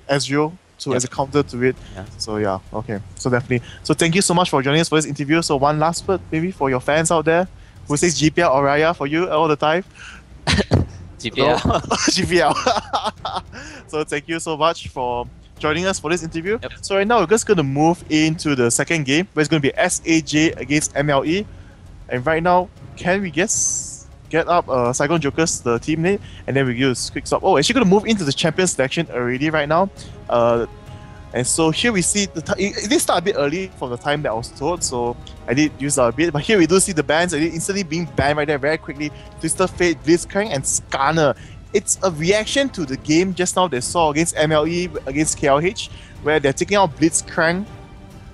Ezreal as a counter to it. Yeah. So yeah, okay. So definitely. So thank you so much for joining us for this interview. So one last word maybe for your fans out there who says GPL or Raya for you all the time. GPL. So, GPL. So thank you so much for joining us for this interview. Yep. So right now we're just going to move into the second game where it's going to be SAJ against MLE. And right now, can we get up Saigon Jokers, the team name, and then we use quick stop. Oh, actually going to move into the champion selection already right now. And so here we see it did start a bit early from the time that I was told, so I did use that a bit. But here we do see the bans instantly being banned right there very quickly. Twister Fate, Blitzcrank, and Skarner. It's a reaction to the game just now they saw against MLE against KLH, where they're taking out Blitzcrank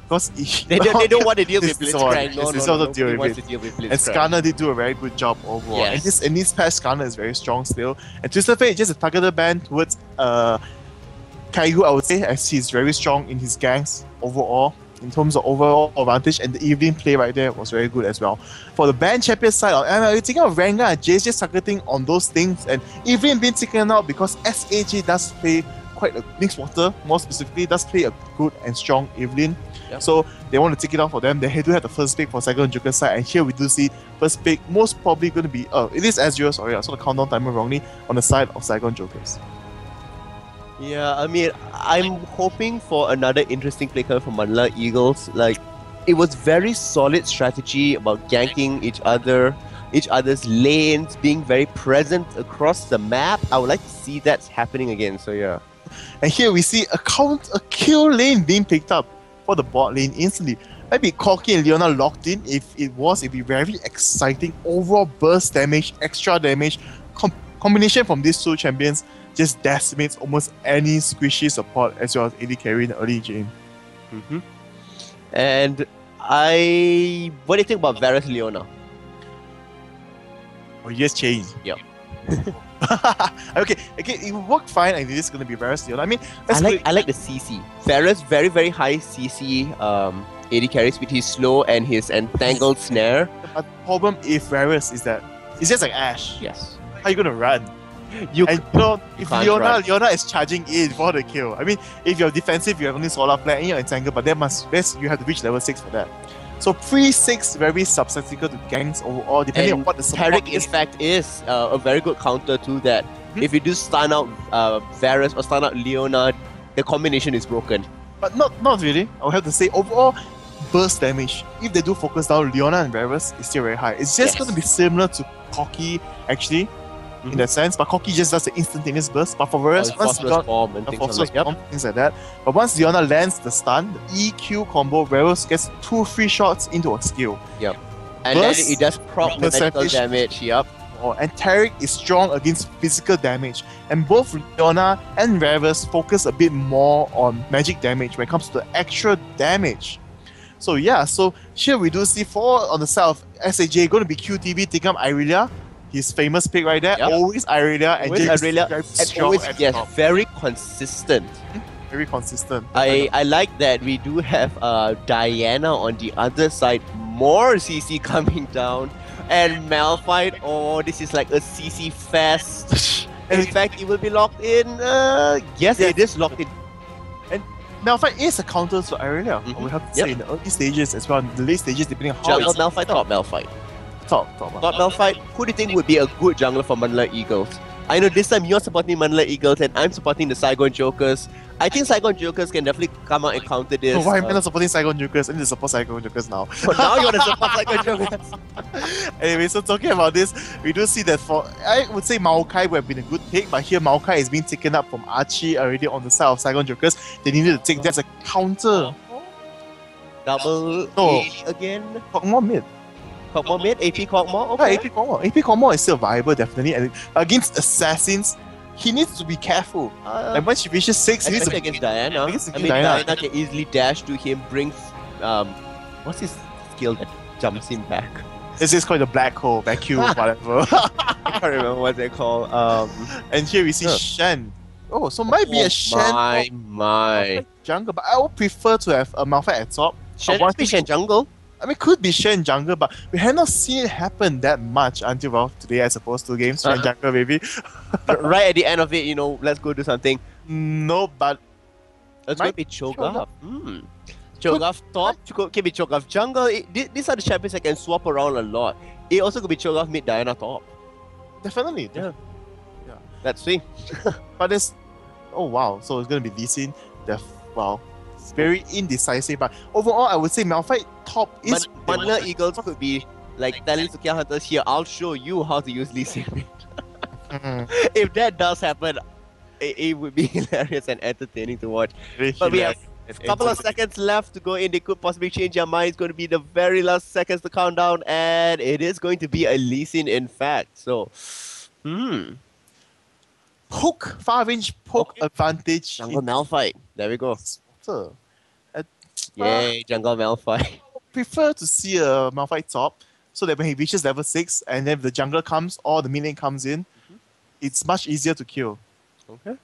because They don't want to deal with Blitzcrank. No, Nobody wants to deal with Blitzcrank. And Skarner did do a very good job overall. Yes. And this patch, Skarner is very strong still. And Twister Fate is just a targeted ban towards Kaigu, I would say, as he's very strong in his ganks overall, in terms of overall advantage, and the evening play right there was very good as well. For the band champion side of MLE, taking out Rengar and Jace just targeting on those things, and evening being taken out because SAJ does play quite a mixed water, more specifically, does play a good and strong Evelyn. Yep. So they want to take it out for them. They do have the first pick for Saigon Joker side, and here we do see first pick most probably going to be it is Ezreal, sorry, I saw the countdown timer wrongly, on the side of Saigon Jokers. Yeah, I mean, I'm hoping for another interesting play coming from Manila Eagles. Like, it was very solid strategy about ganking each other's lanes, being very present across the map. I would like to see that happening again. So yeah. And here we see a kill lane being picked up for the bot lane instantly. Maybe Corki and Leona locked in. If it was, it'd be very exciting. Overall burst damage, extra damage, combination from these two champions just decimates almost any squishy support as well as AD carry in the early game. And what do you think about Varus Leona? Oh, yes, changed. Yep. okay, it worked fine, and it is going to be Varus Leona. I mean, I like the CC. Varus, very, very high CC AD carries with his slow and his entangled snare. But the problem if Varus is that it's just like Ashe. Yes. How are you going to run? If Leona is charging in for the kill. I mean, if you're defensive, you have only solar flare and you're entangled, but you have to reach level 6 for that. So pre-6 very susceptible to ganks overall, depending on what the support Taric, in fact, is a very good counter to that. If you do stun out Varus or stun out Leona, the combination is broken. But not really. I would have to say overall burst damage, if they do focus down Leona and Varus, is still very high. It's just going to be similar to Corki actually. In that sense, but Corki just does the instantaneous burst. But for Varus, things like that. But once Leona lands the stun, the EQ combo, Varus gets 2 free shots into a skill. Yep. And burst, then it does proc the medical damage. Yep. And Taric is strong against physical damage. And both Leona and Varus focus a bit more on magic damage when it comes to the extra damage. So yeah, so here we do see on the side of SAJ going to be QTV taking up Irelia. His famous pick right there, always Irelia, and very consistent. Very consistent. I like that we do have Diana on the other side, more CC coming down, and Malphite. Oh, this is like a CC fest. In fact, it will be locked in. Yes, it is locked in. And Malphite is a counter to Irelia. I would have to say in the early stages as well, in the late stages, depending on how Jungle Malphite, top Malphite. Top Malphite. Who do you think would be a good jungler for Manila Eagles? I know this time you're supporting Manila Eagles and I'm supporting the Saigon Jokers. I think Saigon Jokers can definitely come out and counter this. Why am I not supporting Saigon Jokers? I need to support Saigon Jokers now. But now you want to support Saigon Jokers. Anyway, so talking about this, we do see that I would say Maokai would have been a good pick, but here Maokai is being taken up from Archie already on the side of Saigon Jokers. They needed to take that as a counter. Double again. More mid. Kog'Maw mid, AP Kog'Maw? Okay. Yeah, AP Kog'Maw. AP Kog'Maw is still viable, definitely. And against assassins, he needs to be careful. And when she reaches 6, he needs to against Diana. Diana can easily dash to him, bring what's his skill that jumps him back? This is called the black hole, vacuum, whatever. I can't remember what they call. And here we see Shen. Oh, so might be a Shen. My. Jungle, but I would prefer to have a Malphite at top. Shen jungle? I mean, could be Shen jungle, but we have not seen it happen that much until today, I suppose, 2 games. Shen jungle, maybe. Right at the end of it, let's go do something. No, but It's going to be Cho'Gath. Cho'Gath top, can be Cho'Gath jungle. These are the champions that can swap around a lot. It also could be Cho'Gath mid Diana top. Definitely. Yeah. Let's see. But there's... Oh, wow. So it's going to be Lee Sin. Wow. It's very indecisive. But overall, I would say Malphite top is... Manla Eagles could be like telling Sukiya Hunters here, I'll show you how to use Lee Sin. If that does happen, it would be hilarious and entertaining to watch. But we have a couple of seconds left to go in. They could possibly change their mind. It's going to be the very last seconds to count down, and it is going to be a Lee Sin, in fact. So, Poke, far range poke advantage. Jungle Malphite. There we go. Yay, Jungle Malphite. I prefer to see a Malphite top, so that when he reaches level 6 and then the jungler comes or the mid lane comes in, it's much easier to kill. Okay.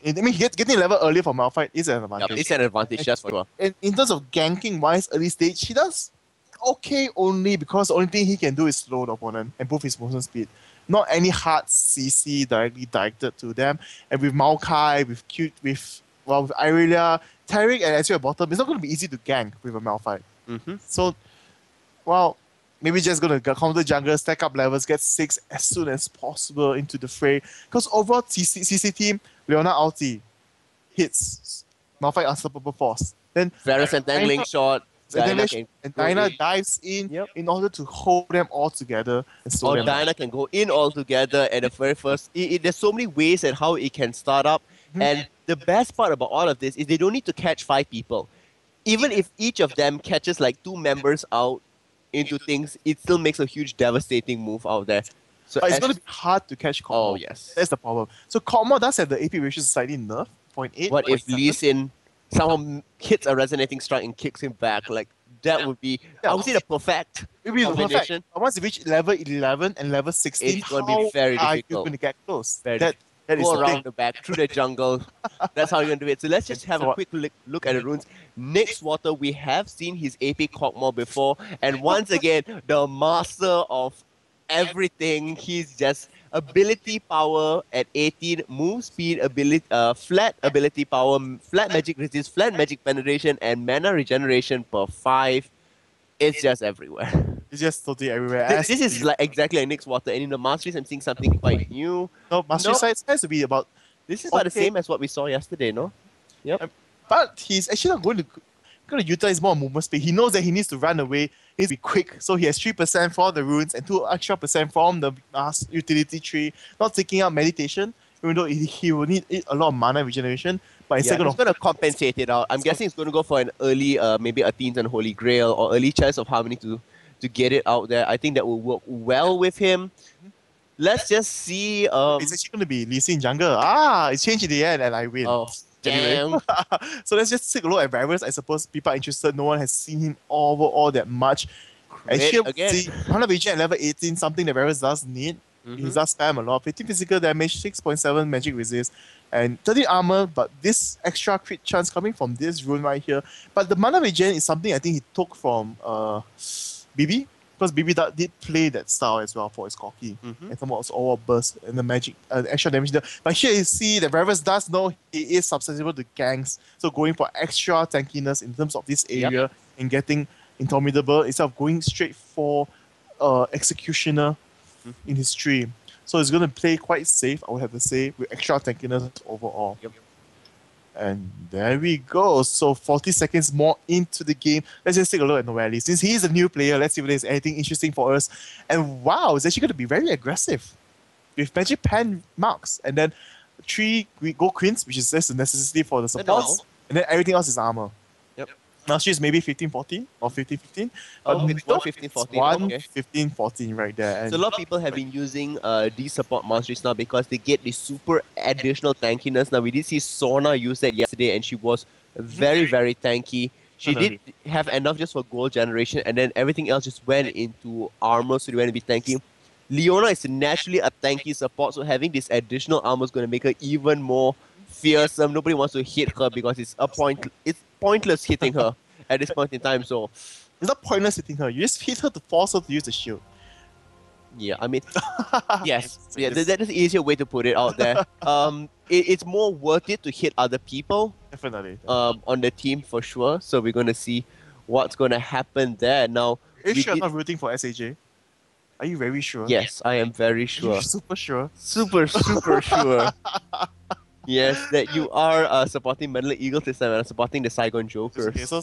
I mean, getting level earlier for Malphite is an advantage. Yep, it's an advantage, just for sure. And in terms of ganking wise, early stage, he does okay only because the only thing he can do is slow the opponent and boost his motion speed. Not any hard CC directly directed to them. And with Maokai, with Irelia, Taric and Ezreal at bottom, it's not going to be easy to gank with a Malphite. So, well, maybe just going to counter jungle, stack up levels, get 6 as soon as possible into the fray. Because overall, CC team, Leona ulti hits Malphite Unstoppable Force. Then Varus and dangling shot. And Diana dives in order to hold them all together. And slow them Diana can go in all together at the very first. There's so many ways at how it can start up. And the best part about all of this is they don't need to catch 5 people. Even if each of them catches like 2 members out into things, it still makes a huge devastating move out there. So but it's going to be hard to catch Kog'Maw. Oh, yes. That's the problem. So Kog'Maw does have the AP ratio slightly nerfed, 0.8. What if Lee Sin somehow hits a resonating strike and kicks him back? Like, that would be, I would say, the perfect combination. Once you reach level 11 and level 16, it's going to be very difficult. You're going to get close. That go around the back, through the jungle. That's how you're going to do it. So let's just have a quick look at the runes. Next Water, we have seen his AP Kog'Maw before. And once again, the master of everything. He's just ability power at 18, move speed, ability, flat ability power, flat magic resist, flat magic penetration, and mana regeneration per 5. It's just everywhere. It's just totally everywhere. This is like exactly like Nyx Water, and in the Masteries I'm seeing something quite new. No, Mastery side has to be about... This is about the same as what we saw yesterday, no? Yep. But he's actually not going to utilize more movement speed. He knows that he needs to run away. He needs to be quick. So he has 3% for the runes and 2 extra % from the utility tree. Not taking out meditation, even though he will need a lot of mana regeneration. But instead he's going to compensate it out. I'm guessing he's going to go for an early, maybe Athene's and Holy Grail or early Chalice of Harmony to get it out there. I think that will work well with him. Let's just see. It's actually going to be Lee Sin jungle. It's changed in the end and I win. Oh, damn. So let's just take a look at Varus. I suppose people are interested. No one has seen him all that much. Actually, see, mana regen at level 18, something that Varus does need. He does spam a lot. 15 physical damage, 6.7 magic resist, and 30 armor, but this extra crit chance coming from this rune right here. But the mana regen is something I think he took from BB, because BB did play that style as well for his Corki. And some was all burst and the magic, extra damage there. But here you see that Varus does know he is susceptible to ganks, so going for extra tankiness in terms of this area and getting Indomitable instead of going straight for Executioner in his stream. So he's going to play quite safe, I would have to say, with extra tankiness overall. And there we go. So 40 seconds more into the game. Let's just take a look at Noelle. Since he's a new player, let's see if there's anything interesting for us. And wow, it's actually going to be very aggressive. With Magic Pen marks. And then 3 gold queens, which is just a necessity for the supports. And then everything else is armor. Now she's maybe 15-14 or 15-15. Oh, it's 1-15-14. 15-14 right there. And so a lot of people have been using these support monsters now because they get the super additional tankiness. Now we did see Sona use that yesterday and she was very, very tanky. She did have enough just for gold generation and then everything else just went into armor, so they went to be tanky. Leona is naturally a tanky support, so having this additional armor is going to make her even more fearsome. Nobody wants to hit her because it's pointless hitting her at this point in time. So it's not pointless hitting her. You just hit her to force her to use the shield. Yeah, I mean, yes, that is the easier way to put it out there. It's more worth it to hit other people Definitely. on the team for sure. So we're going to see what's going to happen there. Now, Are you we sure did- not rooting for SAJ? Are you very sure? yes, I am very Are you sure. super sure? Super sure. Yes, that you are supporting Manila Eagles this time and supporting the Saigon Jokers. Okay, so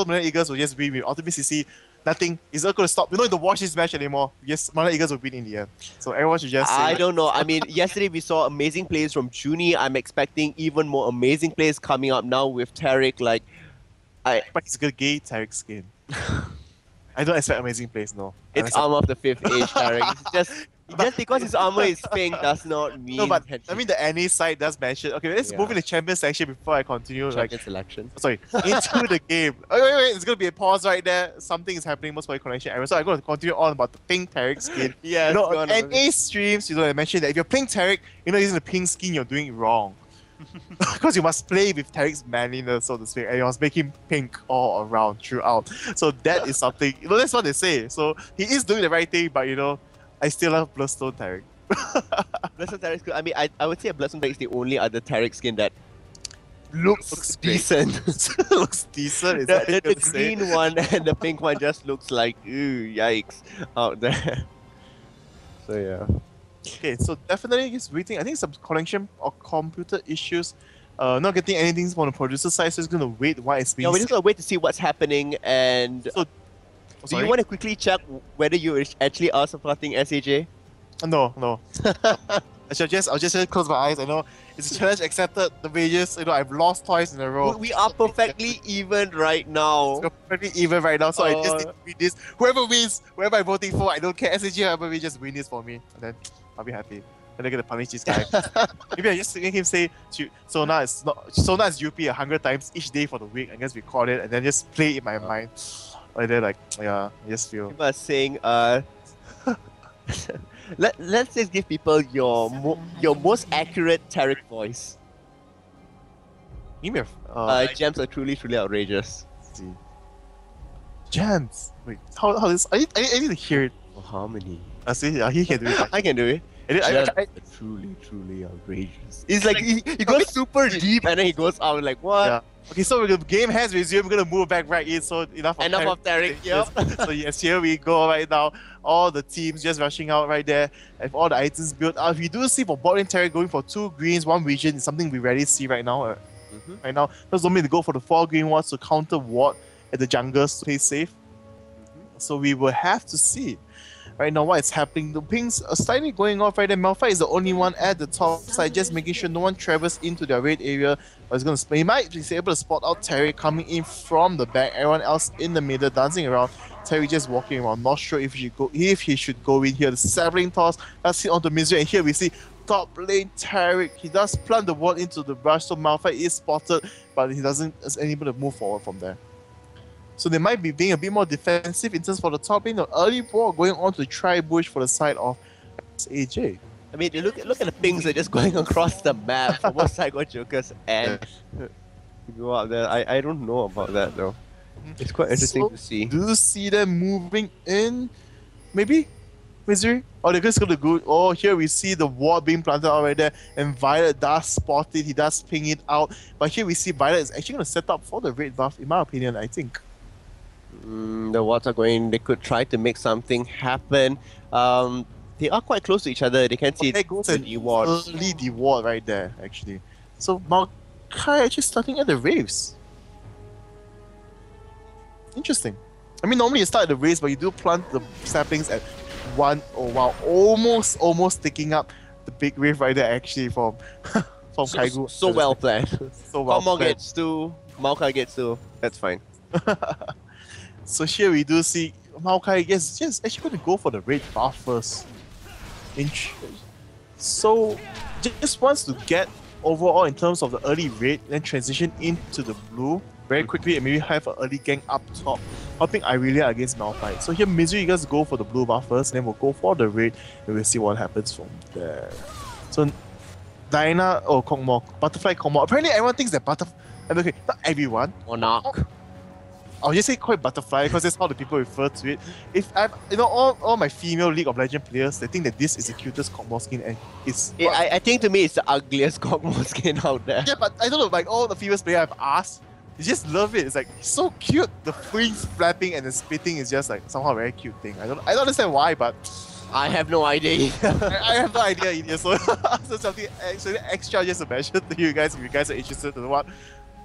Manila Eagles will just win with Ultimate CC. Nothing is not going to stop. We don't need to watch this match anymore. Yes, Manila Eagles will win in the end. So everyone should just say I don't know. I mean, yesterday we saw amazing plays from Junie. I'm expecting even more amazing plays coming up now with Tarek. Like, but he's a good gay Tarek skin. I don't expect amazing plays, no. it's armor of the 5th age, Tarek. It's just because his armor is pink does not mean. No, but that I mean the NA side does mention. Okay, let's move in the champion section before I continue. champion selection. Sorry, into the game. Oh, wait, it's gonna be a pause right there. Something is happening, most probably connection error. So I'm gonna continue on about the pink Tarek skin. Yes, You know, go on, on NA streams, you know, I mentioned that if you're playing Tarek, you're not using the pink skin, you're doing it wrong. Because you must play with Tarek's manliness, so to speak, and you must make him pink all around throughout. So that is something, you know, that's what they say. So he is doing the right thing, but you know, I still love Bloodstone Tarek. Bloodstone Tarek's good. I mean, I would say Bloodstone Tarek is the only other Tarek skin that looks great. decent. Looks decent. Is that The what you're saying? green one and the pink one just looks like, ooh, yikes, out there. So yeah. Okay, so definitely he's waiting. I think some connection or computer issues. Not getting anything from the producer side, so he's gonna wait while it's being. Yeah, we're just gonna wait to see what's happening. And So, do you want to quickly check whether you actually are supporting SAJ? No. I'll just close my eyes. I know it's a challenge accepted. The wages, you know, I've lost twice in a row. We are perfectly even right now. It's perfectly even right now, so I just need to win this. Whoever wins, whoever I'm voting for, I don't care. SAG, whoever wins, just win this for me, and then I'll be happy. And they're gonna punish this guy. Maybe I just make him say, so now it's UP 100 times each day for the week. I guess we call it, and then just play it in my mind. And then like, yeah, I just feel. People are saying, let's just give people your most accurate Tarek voice. Give me a. Gems are truly outrageous. Let's see. Gems. Wait, how this? I need to hear it. For harmony. I see. Yeah, he can do it. I can do it. Gems are truly outrageous. It's like he goes super deep and then he goes out like what? Yeah. Okay, so the game has resumed. We're gonna move back right in. So enough of Tarek. Yep. So yes, here we go right now. All the teams just rushing out right there, and all the items built up. We do see for bot lane Tarek going for 2 greens, 1 region. Is something we rarely see right now. Right now, there's only to go for the 4 green ones to counter ward at the jungles to play safe. So we will have to see. Right now, what is happening? The pings are slightly going off right there. Malphite is the only one at the top side, just making sure no one travels into their raid area. But he's gonna he might be able to spot out Terry coming in from the back. Everyone else in the middle dancing around. Terry just walking around, not sure if he should go in here. The sapling toss, let's hit onto Misery, and here we see top lane Tarek. He does plant the wall into the brush, so Malphite is spotted, but he doesn't able to move forward from there. So they might be being a bit more defensive in terms for the top lane. The early ball going on to try bush for the side of SAJ. I mean, look at the pings that are just going across the map for both Saigon Jokers and go out there. I don't know about that though. It's quite interesting to see. Do you see them moving in? Maybe? Misery? Oh, they're just gonna go. Oh, here we see the wall being planted out right there, and Violet does spot it. He does ping it out. But here we see Violet is actually gonna set up for the red buff, in my opinion, I think. The wards are going. They could try to make something happen. They are quite close to each other. They can see there goes an early deward right there, actually. So Maokai actually starting at the raves. Interesting. I mean, normally you start at the raves, but you do plant the saplings at 1. Oh wow, almost taking up the big wave right there actually from Kaigu. So well planned. So well Komo planned. gets 2, Maokai gets 2. That's fine. So here we do see Maokai just actually going to go for the red buff first. So just wants to get overall in terms of the early red, then transition into the blue very quickly and maybe have an early gang up top, helping Irelia against Malphite. So here Misery, you guys go for the blue buff first, then we'll go for the red and we'll see what happens from there. So Diana or Kongmo, Butterfly Kongmo. Apparently everyone thinks that Butterfly, okay, not everyone. Monarch. I'll just say quite butterfly because that's how the people refer to it. If I've, all my female League of Legends players, they think that this is the cutest Kog'Maw skin, and it's. I think to me it's the ugliest Kog'Maw skin out there. Yeah, but I don't know, like all the female players I've asked, they just love it. It's like so cute. The wings flapping and the spitting is just like somehow a very cute thing. I don't understand why, but I have no idea. I have no idea either. So, so something extra just to mention to you guys if you guys are interested to know what.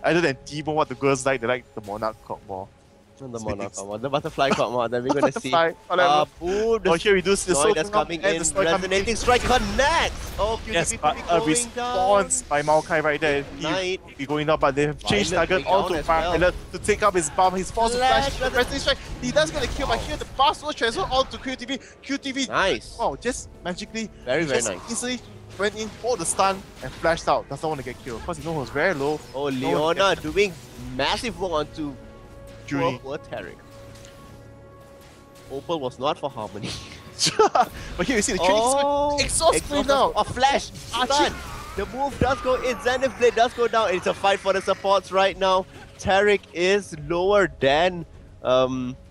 Other than Timo, what the girls like, they like the Monarch Kog'Maw. The Monarch Kog'Maw, the Butterfly Kog'Maw, then we're gonna see. Ooh, the here we do see the that's coming in, resonating strike connects! Oh, QTV yes, but a response by Maokai right there. He going down, but they have changed target onto Violet to take up his bomb. He's forced to flash, resting strike. He does get a kill, but here the fast will transfer onto QTV. QTV, nice. Wow, just magically, very nice. Easily went in for the stun and flashed out. Doesn't want to get killed because he knows he was very low. Oh, Leona doing massive work onto poor Taric. Opal was not for Harmony. But here you see the killing exhaust now. A flash, stun. The move does go in. Zenith Blade does go down. It's a fight for the supports right now. Taric is lower than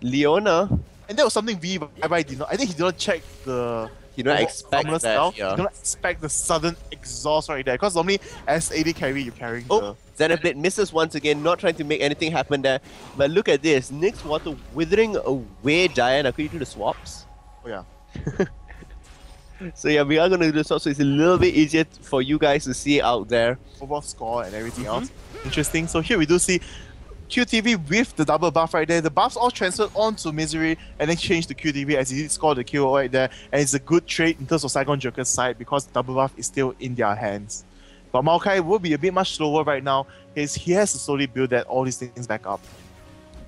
Leona. And that was something V did not. I think he did not check the. You don't expect that, yeah. You don't expect the sudden exhaust right there. Because normally as AD carry, you're carrying the... Zenith Blade misses once again, not trying to make anything happen there. But look at this. Nyx Water withering away Diana. Could you do the swaps? Oh yeah. So yeah, we are going to do the swaps, so it's a little bit easier for you guys to see out there. Overall score and everything else. Interesting. So here we do see QTV with the double buff right there. The buffs all transferred onto Misery and then changed to QTV as he did score the kill right there. And it's a good trade in terms of Saigon Joker's side because the double buff is still in their hands. But Maokai will be a bit much slower right now because he has to slowly build all these things back up.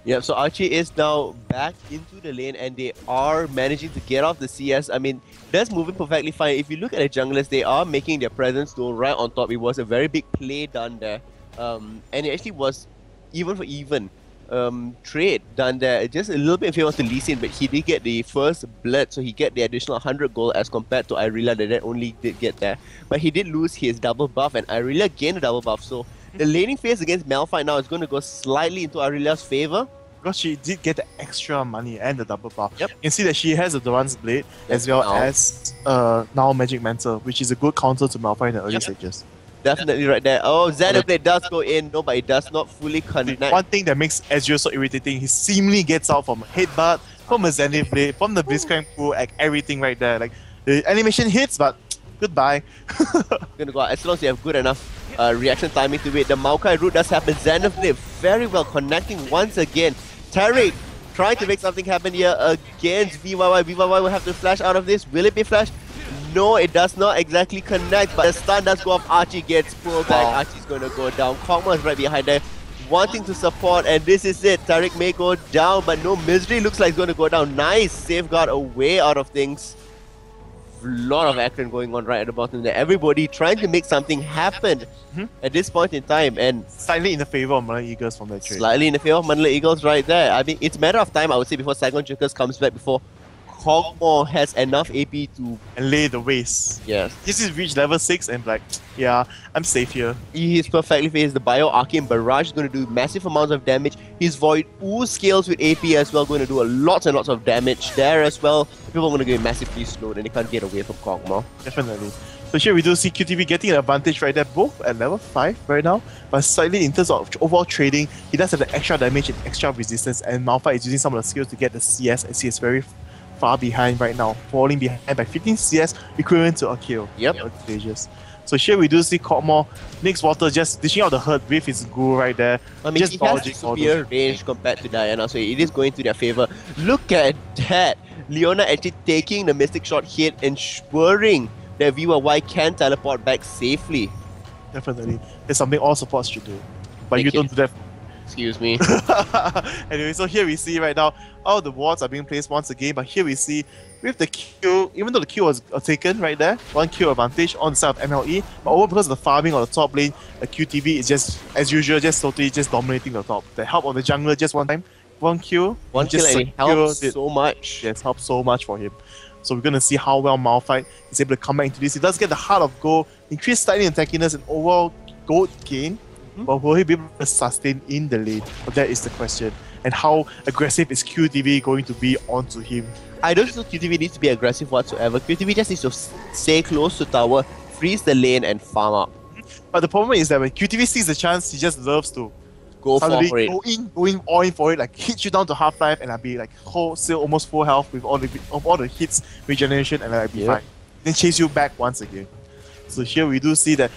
Yeah, so Archie is now back into the lane and they are managing to get off the CS. I mean, that's moving perfectly fine. If you look at the junglers, they are making their presence known right on top. It was a very big play done there. And it actually was even for even trade done there. Just a little bit in favor to Lee Sin, but he did get the first blood, so he get the additional 100 gold as compared to Irelia that only did get there. But he did lose his double buff and Irelia gained a double buff, so the laning phase against Malphite now is going to go slightly into Irelia's favor. Because she did get the extra money and the double buff. Yep. You can see that she has a Duran's Blade as well as now Magic Mantle, which is a good counter to Malphite in the early stages. Definitely right there. Oh, Zenith Blade does go in, no, but it does not fully connect. One thing that makes Ezreal so irritating, he seemingly gets out from a headbutt, from a Zenith Blade, from the Blitzcrank pool, like everything right there. Like the animation hits, but goodbye. Gonna go out. As long as you have good enough reaction timing to it. The Maokai route does happen. Zenith Blade very well connecting once again. Taric trying to make something happen here against VYY. VYY will have to flash out of this. Will it be flashed? No, it does not exactly connect, but the stun does go off. Archie gets pulled back. Archie's going to go down. Kog'Maw is right behind there, wanting to support, and this is it. Taric may go down, but no, Misery looks like he's going to go down. Nice safeguard away out of things. Lot of action going on right at the bottom there. Everybody trying to make something happen at this point in time, and slightly in the favor of Manila Eagles from that trade. Slightly in the favor of Manila Eagles right there. I mean, it's a matter of time, I would say, before Saigon Jokers comes back, before Kog'Maw has enough AP to... and lay the waste. Yes. This is reach level 6 and like, yeah, I'm safe here. He's perfectly phased. The Bio Arcane Barrage is going to do massive amounts of damage. His Void Ooze scales with AP as well, going to do lots and lots of damage there as well. People are going to get massively slowed and they can't get away from Kog'Maw. Definitely. So here we do see QTV getting an advantage right there, both at level 5 right now, but slightly in terms of overall trading, he does have the extra damage and extra resistance, and Malphite is using some of the skills to get the CS, and he is very far behind right now, falling behind by 15 CS, equivalent to a kill. Yep. Stages. So here we do see Kog'Maw, Nyx Water just dishing out the hurt with his ghoul right there. I mean, just he has superior range compared to Diana, so it is going to their favor. Look at that! Leona actually taking the Mystic Shot hit, ensuring that VYY can teleport back safely. Definitely. It's something all supports should do. But you don't do that. Excuse me. Anyway, so here we see right now, all the wards are being placed once again, but here we see with the Q, even though the Q was taken right there, 1 Q advantage on the side of MLE, but over because of the farming on the top lane, the QTV is just, as usual, just totally just dominating the top. The help of the jungler just one time, 1 Q, one kill and it helps so much. Yes, helps so much for him. So we're going to see how well Malphite is able to come back into this. He does get the Heart of Gold, increase slightly in tankiness and overall gold gain. But will he be able to sustain in the lane? But that is the question. And how aggressive is QTV going to be onto him? I don't think QTV needs to be aggressive whatsoever. QTV just needs to stay close to tower, freeze the lane, and farm up. But the problem is that when QTV sees the chance, he just loves to Go for it. going all in for it, like hit you down to half life, and I'll be like still almost full health with all the hits regeneration, and I'll be fine. Then chase you back once again. So here we do see that.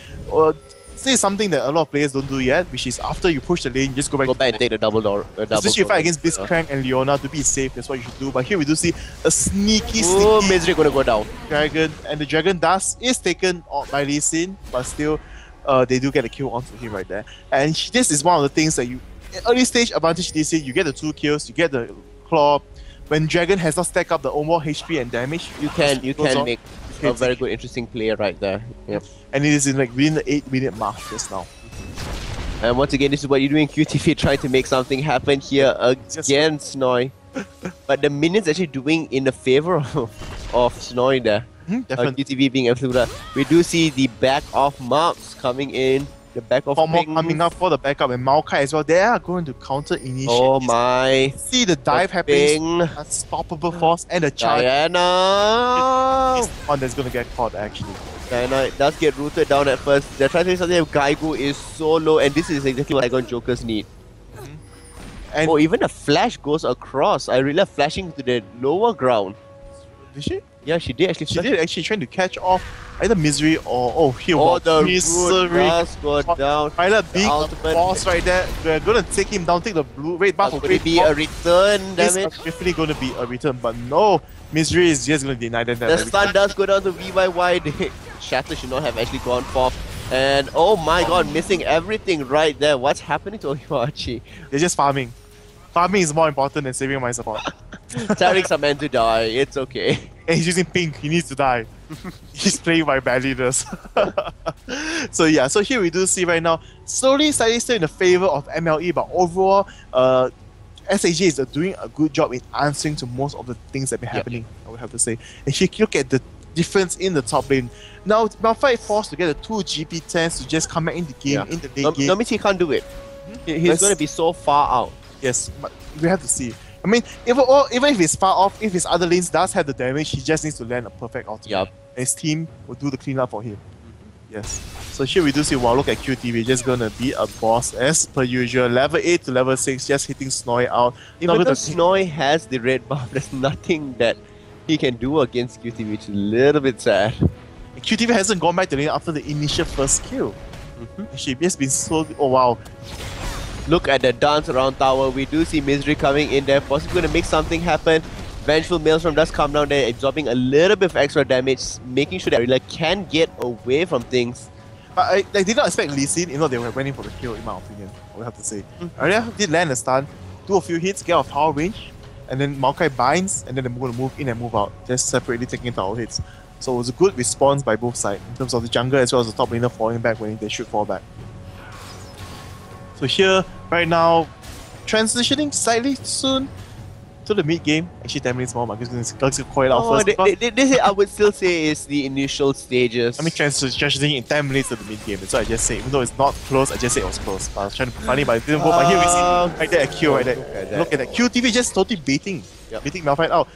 This is something that a lot of players don't do yet, which is after you push the lane, just go back and take the double door. Especially if you fight against Blitzcrank and Leona to be safe, that's what you should do. But here we do see a sneaky Misery gonna go down. dragon, and the dragon is taken by Lee Sin, but still they do get a kill onto him right there. And this is one of the things that you early stage advantage Lee Sin, you get the 2 kills, you get the claw. When dragon has not stacked up the overall HP and damage, you can make a very good interesting play right there. Yep. And it is in like within the 8-minute mark just now. And once again, this is what you're doing. QTV trying to make something happen here against Snoy. But the minions actually doing in the favor of Snoy there. Definitely. QTV being absolute. We do see the back of marks coming in. The back of more coming up for the backup, and Maokai as well. They are going to counter initiate. Oh my! See the dive happening, unstoppable force, and the charge. Diana! Is the one that's going to get caught actually. Diana does get rooted down at first. They're trying to do something. Gaigu is so low, and this is exactly what Saigon Jokers need. And even a flash goes across. I really love flashing to the lower ground. Did she? Yeah, she did actually. She did actually trying to catch off either Misery or here. The Misery does go down. Tyler being a boss right there. We're gonna take him down, take the blue red buff. Could it be a return damage? It's definitely gonna be a return, but no, Misery is just gonna deny them. The stun does go down to VYY. The Shatter should not have actually gone forth. And oh my god, missing everything right there. What's happening to Oiwachi? They're just farming. Farming is more important than saving my support. Tarek's are meant to die, it's okay. And he's using pink, he needs to die. He's playing by badliness. So yeah, so here we do see right now, slightly still in the favor of MLE, but overall, SAJ is doing a good job in answering to most of the things that have been happening, I would have to say. And if you look at the difference in the top lane, now Malphite forced to get the 2 GP10s to just come back in the game, in the late game. That means he can't do it. He's going to be so far out. Yes, but we have to see. I mean, even if it's far off, if his other lanes does have the damage, he just needs to land a perfect ultimate. And his team will do the cleanup for him. Yes. So here we do see, wow, look at QTV, just gonna be a boss as per usual. Level 8 to level 6, just hitting Snoy out. Even though Snoy has the red buff, there's nothing that he can do against QTV, which is a little bit sad. And QTV hasn't gone back to lane after the initial first kill. She has been so... Oh wow. Look at the dance around tower. We do see Misery coming in there, possibly going to make something happen. Vengeful Maelstrom does come down there, absorbing a little bit of extra damage, making sure that Arilla can get away from things. But I did not expect Lee Sin, you know, they were waiting for the kill, in my opinion, I would have to say. Arilla did land a stun, do a few hits, get off tower range, and then Maokai binds, and then they're going to move in and move out, just separately taking tower hits. So it was a good response by both sides, in terms of the jungle as well as the top laner falling back when they should fall back. So here, right now, transitioning slightly soon to the mid game. Actually, 10 minutes more. Marcus is going to call it out first. This I would still say is the initial stages. I mean, transitioning in 10 minutes to the mid game. That's what I just said. Even though it's not close, I just said it was close. But I was trying to be funny, but it didn't go. But here we see right there a Q right there. Look at that. QTV just totally beating Malphite out.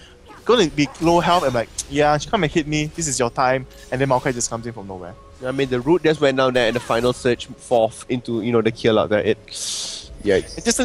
Gonna be low health and like, yeah, come and hit me. This is your time. And then Maokai just comes in from nowhere. I mean, the root just went down there and the final surge forth into, you know, the kill out there. Yikes. Just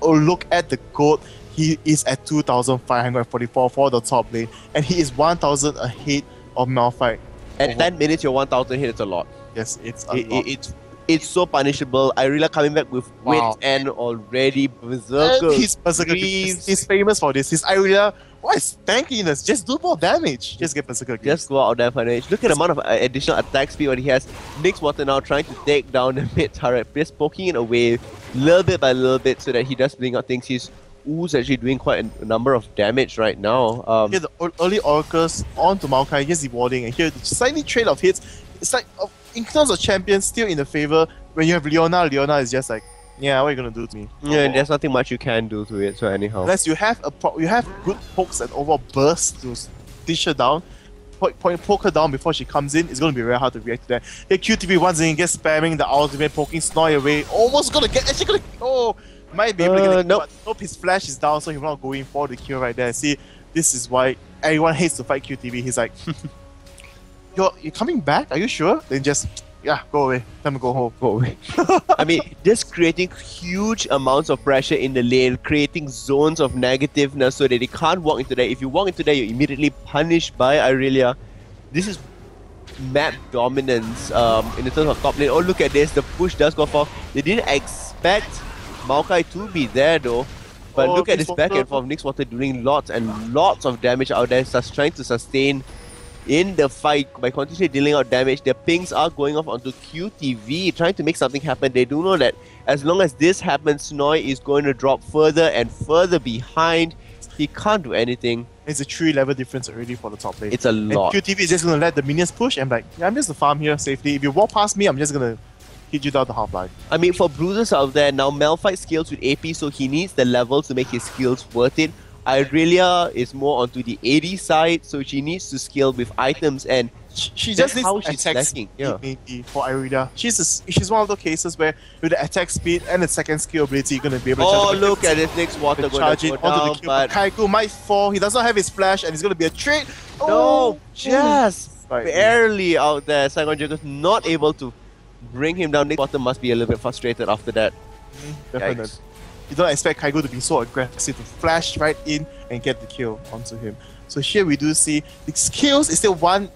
look at the gold. He is at 2,544 for the top lane. And he is 1,000 ahead of Malphite. At 10 minutes, you're 1,000 hit. It's a lot. Yes, it's a lot. It's so punishable. Irilla coming back with wits and already Berserker. He's Berserker. He's famous for this. His Irilla, what is tankiness? Just do more damage. Just get Berserker. Just go out there for damage. Look at the amount of additional attack speed what he has. Nick's Water now trying to take down the mid turret, just poking it away little bit by little bit so that he does bring out things. His Oo's actually doing quite a number of damage right now. Here the early Oracles onto Maokai, just rewarding, and here the slightly trail of hits. It's like, in terms of champions, still in the favor. When you have Leona is just like, yeah, what are you gonna do to me? Yeah, and there's nothing much you can do to it, so anyhow. Unless you have good pokes and overall burst to dish her down, poke her down before she comes in, it's going to be very hard to react to that. Here QTV once again gets spamming the ultimate, poking Snoy away. Almost gonna get, actually gonna, oh, might be able to get the kill, nope. but nope, his flash is down, so he's not going for the kill right there. See, this is why everyone hates to fight QTV. He's like, you're coming back? Are you sure? Then just, yeah, go away. Time to go home. Go away. I mean, just creating huge amounts of pressure in the lane, creating zones of negativeness so that they can't walk into there. If you walk into there, you're immediately punished by Irelia. This is map dominance in the terms of top lane. Oh, look at this. The push does go for. They didn't expect Maokai to be there though. But look at this back and forth. Nixwater doing lots and lots of damage out there, just trying to sustain in the fight by continuously dealing out damage. Their pings are going off onto QTV, trying to make something happen. They do know that as long as this happens, Snoy is going to drop further and further behind. He can't do anything. It's a 3-level difference already for the top lane. It's a lot. And QTV is just going to let the minions push and like, yeah, I'm just to farm here safely. If you walk past me, I'm just going to hit you down the half-life. I mean, for bruisers out there, now Malphite scales with AP, so he needs the levels to make his skills worth it. Irelia is more onto the AD side, so she needs to scale with items, and she just needs how she's attack lacking. speed maybe for Irelia. She's one of those cases where with the attack speed and the second skill ability, you're going to be able to look at this next water going to go down, the kill. But Kaiku might fall. He does not have his flash, and it's going to be a trade. No, just barely out there. Saigon Joker's not able to bring him down. Next water must be a little bit frustrated after that. Definitely. Yikes. You don't expect Kaigo to be so aggressive to flash right in and get the kill onto him. So here we do see the skills is still one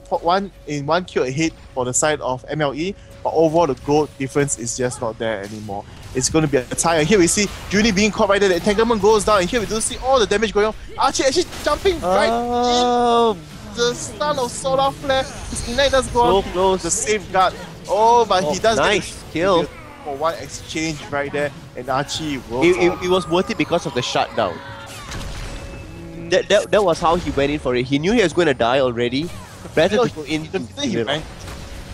kill ahead for the side of MLE, but overall the goal difference is just not there anymore. It's going to be a tie. And here we see Junie being caught right there. The entanglement goes down, and here we do see all the damage going on. Archie actually jumping right in the stun of Solar Flare. His ignite does go on. Close. The safeguard. Oh, but he does nice get kill. For one exchange right there, and Archie will. It was worth it because of the shutdown. That was how he went in for it. He knew he was going to die already. Better to go in. It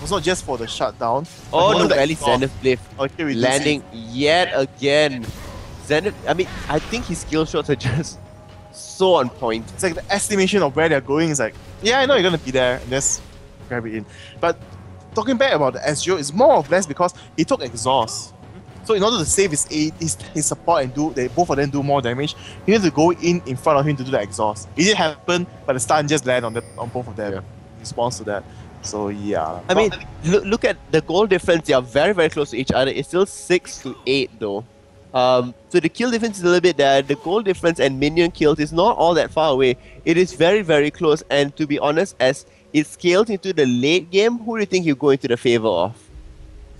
was not just for the shutdown. Oh no, at least Zenith Bliff Okay, landing yet again. Zenith, I mean, I think his skill shots are just so on point. It's like the estimation of where they're going is like, yeah, I know you're going to be there, and just grab it in. But talking back about the SGO, it's more or less because he took exhaust. So in order to save his support and both of them do more damage, he needs to go in front of him to do the exhaust. It did happen, but the stun just landed on both of them in response to that. So yeah. I mean, look at the goal difference. They are very, very close to each other. It's still 6 to 8 though. So the kill difference is a little bit there. The goal difference and minion kills is not all that far away. It is very, very close. And to be honest, as it scales into the late game, who do you think you go into the favor of?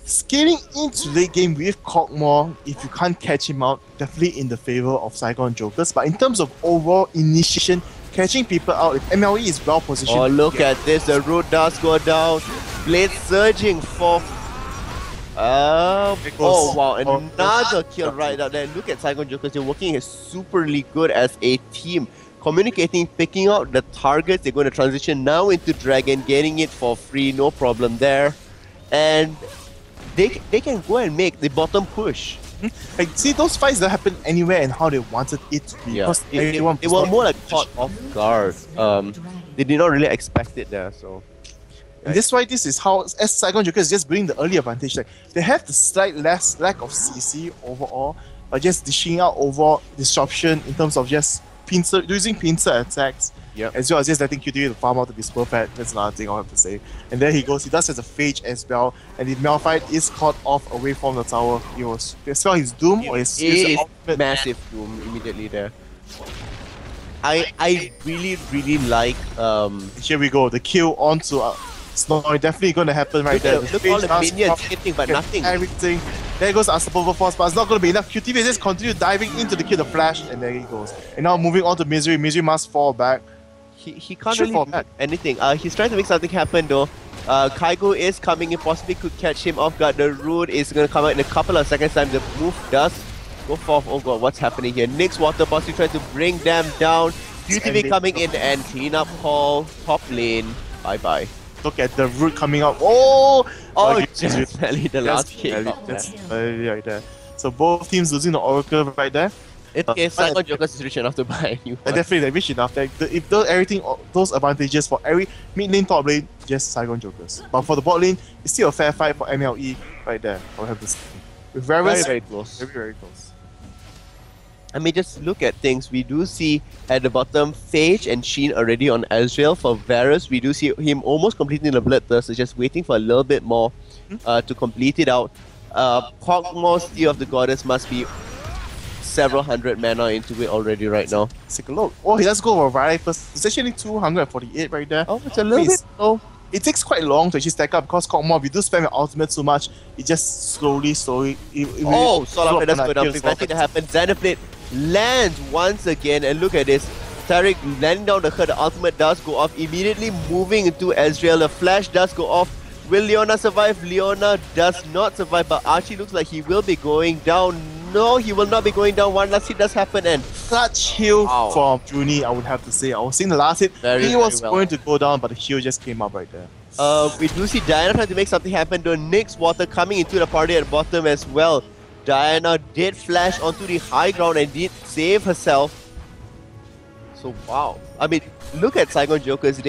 Scaling into late game with Cockmore, if you can't catch him out, definitely in the favor of Saigon Jokers. But in terms of overall initiation, catching people out, if MLE is well positioned. Oh, look at this. The root does go down. Blade surging for. Oh wow, another kill right out there. Look at Saigon Jokers. They're working superly good as a team. Communicating, picking out the targets. They're going to transition now into Dragon, getting it for free, no problem there. And they can go and make the bottom push. Like, see, those fights that happen anywhere and how they wanted it to be. Yeah, they were more like caught off guard. They did not really expect it there, so. And this is why this is how as Saigon Jokers just bring the early advantage. Like they have the slight lack of CC overall, but just dishing out overall disruption in terms of just using pincer attacks. Yep. As well as just letting QTV to farm out to be spur pad. That's another thing I'll have to say. And there he goes. He does has a phage as well. And the Malphite is caught off away from the tower. He was spell his doom or his massive doom immediately there. I really like here we go. The kill onto Snowy definitely gonna happen right there. Look all the minions hitting but nothing. Everything. There goes Unstoppable Force, but it's not gonna be enough. QTV just continue diving into the kill, the flash, and there he goes. And now moving on to Misery. Misery must fall back. He can't really do anything. He's trying to make something happen though. Kaigo is coming in, possibly could catch him off guard. The root is gonna come out in a couple of seconds time. The move does go forth. Oh god, what's happening here? Nyx water possibly trying to bring them down. QTV coming in and clean up call. Top lane. Bye bye. Look at the root coming out. Oh, just barely the last kick. That's right there. So both teams losing the Oracle right there. It's okay, Saigon Jokers is rich enough to buy a new one. Definitely, they're rich enough. If everything, those advantages for every mid lane, top lane, just Saigon Jokers. But for the bot lane, it's still a fair fight for MLE right there. I'll have to say. With very, very close. Very, very close. I mean, just look at things. We do see at the bottom Phage and Sheen already on Ezreal. For Varus, we do see him almost completing the Bloodthirst, just waiting for a little bit more to complete it out. Kog'Maw's Steel of the Goddess must be several hundred mana into it already right now. Let's take a look. Oh, he does go for Rye first. It's actually 248 right there. Oh, it's a little bit low. It takes quite long to actually stack up because Kog'Maw, if you do spam your ultimate so much, it just slowly... Solar Flare does go down. Preventing to happen. Xenoblade lands once again, and look at this. Tariq landing down the hurt. The ultimate does go off. Immediately moving into Ezreal. The flash does go off. Will Leona survive? Leona does not survive, but Archie looks like he will be going down. No, he will not be going down. One last hit does happen, and clutch heal from Junie, I would have to say. I was seeing the last hit. He was going to go down, but the heal just came up right there. We do see Diana trying to make something happen. The Nyx Water coming into the party at the bottom as well. Diana did flash onto the high ground and did save herself. So wow. I mean, look at Saigon Jokers.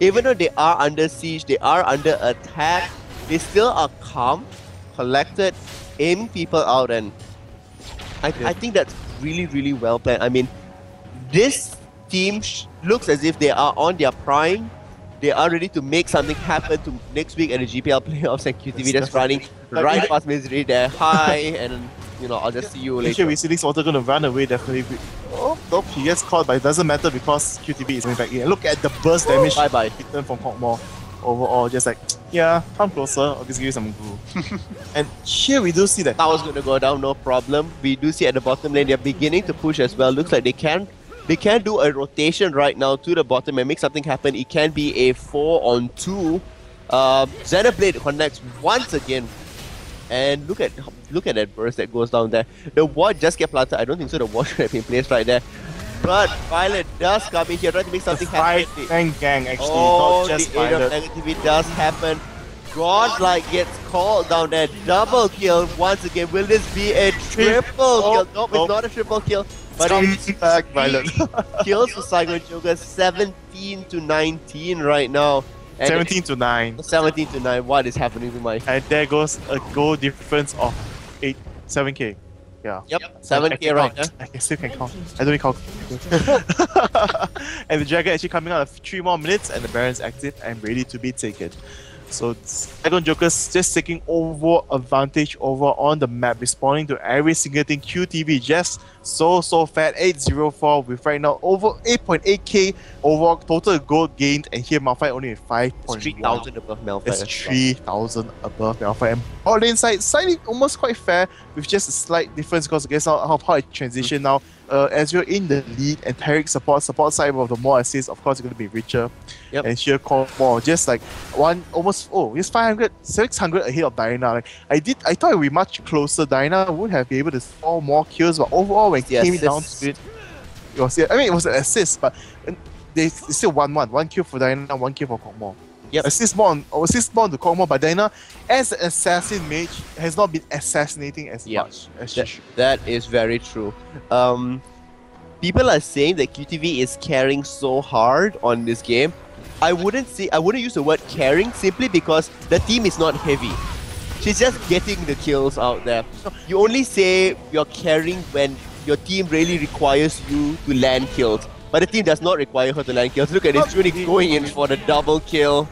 Even though they are under siege, they are under attack, they still are calm, collected, aiming people out, and I think that's really, really well planned. I mean, this team looks as if they are on their prime. They are ready to make something happen to next week at the GPL playoffs, and QTV just running right past Misery there. Hi, and you know, I'll just see you later. We see this water gonna run away definitely. Oh, nope, he gets caught, but it doesn't matter because QTV is coming back in. Look at the burst damage return from Kog'Maw. Overall, just like, yeah, come closer, I'll just give you some glue. And here we do see that Tower's gonna go down, no problem. We do see at the bottom lane, they're beginning to push as well. Looks like they can do a rotation right now to the bottom and make something happen. It can be a 4-on-2. Xenoblade connects once again. And look at that burst that goes down there. The ward just get planted. I don't think so. The ward should have been placed right there. But Violet does come in here, trying to make something happen. Gang actually, not just the aid of negativity does happen. Godlike gets called down there. Double kill once again. Will this be a triple kill? Nope, it's not a triple kill. But it's back, Violet. kills for Saigon Jokers. 17-19 right now. 17-9. 17-9. What is happening to my? And there goes a goal difference of 7k. Yeah. Yep. 7k right there. I still can count. I don't need count. And the dragon actually coming out of 3 more minutes, and the Baron's active and ready to be taken. So Saigon Jokers just taking over advantage over on the map, responding to every single thing. QTV just so fat, 804 with right now over 8.8k overall total gold gained, and here Malphite only with 5.1. 3,000 above Malphite. It's 3,000 above Malphite. And bot lane side, slightly almost quite fair with just a slight difference because I guess how I transition now. As you're in the lead and Tariq support side of the more assists, of course, it's going to be richer. Yep. And here Kog'Maw just like just 500, 600 ahead of Diana. Like I thought it would be much closer. Diana would have been able to score more kills, but overall when it came down to it, it was an assist, but it's still 1-1. 1 kill for Diana, 1 kill for Kog'Maw. Yep. Assist more on to Kog'Maw, but Diana, as an assassin mage, has not been assassinating as much as she should. That is very true. People are saying that QTV is carrying so hard on this game. I wouldn't use the word carrying simply because the team is not heavy. She's just getting the kills out there. You only say you're carrying when your team really requires you to land kills. But the team does not require her to land kills. Look at this, Junie going in for the double kill.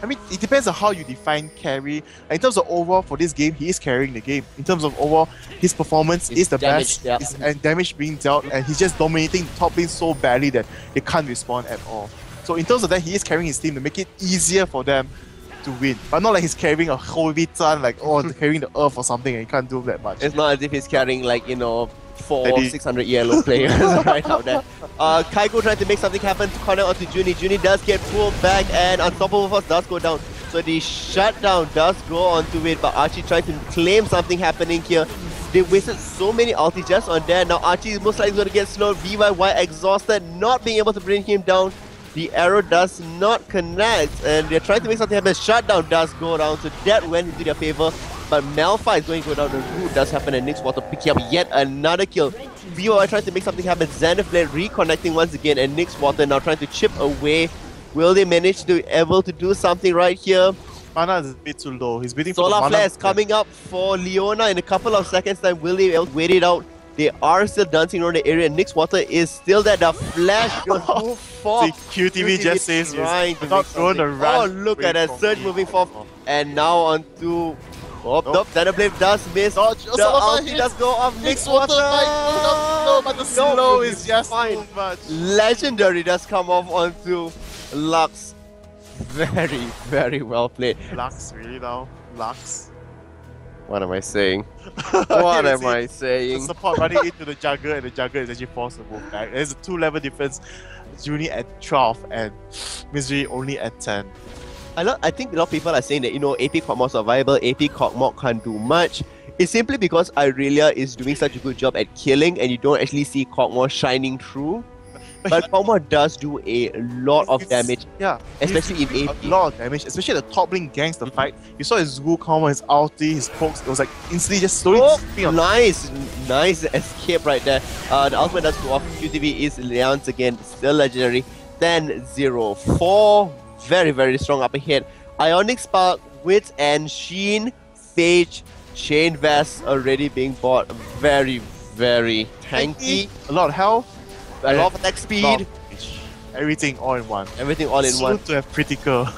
I mean, it depends on how you define carry. In terms of overall for this game, he is carrying the game. In terms of overall, his performance is the best, and damage being dealt, and he's just dominating the top lane so badly that they can't respond at all. So in terms of that, he is carrying his team to make it easier for them to win. But not like he's carrying a whole Vitan, like carrying the earth or something, and he can't do that much. It's not as if he's carrying 400 or 600 yellow players right out there. Kaigo trying to make something happen to corner onto Junie. Junie does get pulled back, and Unstoppable Force does go down. So the shutdown does go onto it, but Archie trying to claim something happening here. They wasted so many ultis just on there. Now Archie is most likely going to get slowed. VYY exhausted, not being able to bring him down. The arrow does not connect, and they're trying to make something happen. Shutdown does go down, so that went into their favor. But Malphite is going to go down. The root does happen, and Nyx Water picking up yet another kill. BOI trying to make something happen. Xanderblade reconnecting once again, and Nyx Water now trying to chip away. Will they manage to able to do something right here? Mana is a bit too low. He's waiting for the Solar mana. Flare is coming up for Leona in a couple of seconds time. Will they wait it out? They are still dancing around the area. Nyx Water is still there. The flash goes move forward. QTV just says trying to not going to run. Oh, look at that surge moving forward. And now on to... Oh, nope. Xanderblade does miss. The ulti does go off. Nyx Water. No, but the slow is just fine. too much. Legendary does come off onto Lux. Very, very well played. Lux, really now? Lux. What am I saying? What am I The saying? support running into the jungle, and the jungle is actually forced to move back. There's a 2-level difference. Junie at 12 and Misery only at 10. I think a lot of people are saying that, you know, AP Kog'Maw survival, AP Kog'Maw can't do much. It's simply because Irelia is doing such a good job at killing and you don't actually see Kog'Maw shining through. But Kog'Maw does do a lot of damage, Yeah, especially in AP. A lot of damage, especially at the top lane gangs the fight. You saw his Wu combo, his ulti, his pokes. It was like instantly just slowly. Oh, nice escape right there. The ultimate does go off. QTV is once again still legendary. Then 0-4. Very, very strong up ahead. Ionic Spark, Wit, and Sheen, Phage, Chain Vest already being bought. Very, very tanky. A lot of health. A lot of attack speed. Everything all in one. Everything all in one. Soon to have critical.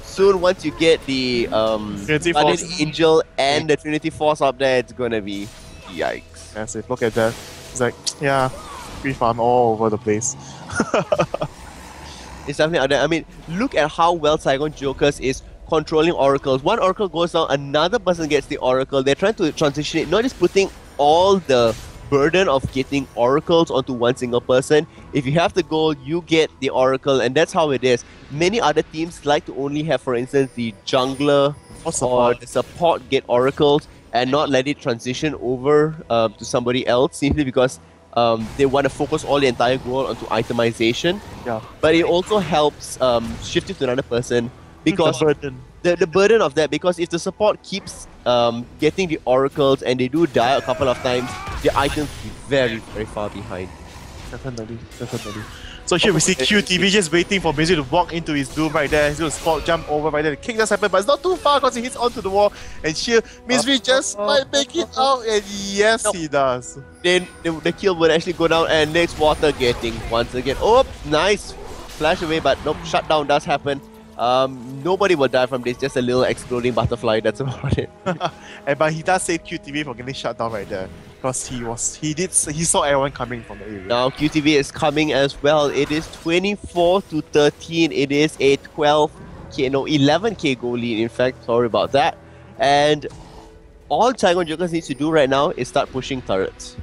Soon, once you get the Trinity Guardian Force. Angel and the Trinity Force up there, it's gonna be yikes. Massive. Look at that. It's like, yeah, free farm all over the place. It's definitely out there. I mean, look at how well Saigon Jokers is controlling oracles. One oracle goes down, another person gets the oracle. They're trying to transition it, not just putting all the burden of getting oracles onto one single person. If you have the goal, you get the oracle, and that's how it is. Many other teams like to only have, for instance, the jungler or the support get oracles and not let it transition over to somebody else, simply because they want to focus all the entire goal onto itemization. Yeah. But it also helps shift it to another person because the burden. The burden of that, because if the support keeps getting the oracles and they do die a couple of times, the items will be very, very far behind. Definitely. So here we see QTV just waiting for Misery to walk into his doom right there. He's going to spot jump over right there. The kick does happen, but it's not too far because he hits onto the wall. And here, Misery just might make it out, and yes, he does. Then the kill would actually go down, and Nyx Water getting once again. Oh, nice flash away, but nope, shutdown does happen. Nobody will die from this, just a little exploding butterfly, that's about it. But he does save QTV from getting shut down right there. Because he saw everyone coming from the area. Now QTV is coming as well. It is 24-13. It is a 11k goal lead, in fact. Sorry about that. And all Saigon Jokers needs to do right now is start pushing turrets.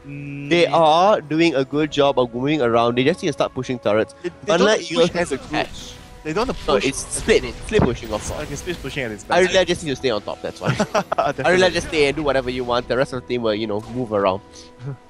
They are doing a good job of moving around. They just need to start pushing turrets. Unlike Eagles has a group. They don't want to push. No, it's split pushing of course. Okay, split pushing at its I best. really just need to stay on top, that's why. I really just stay and do whatever you want. The rest of the team will, you know, move around.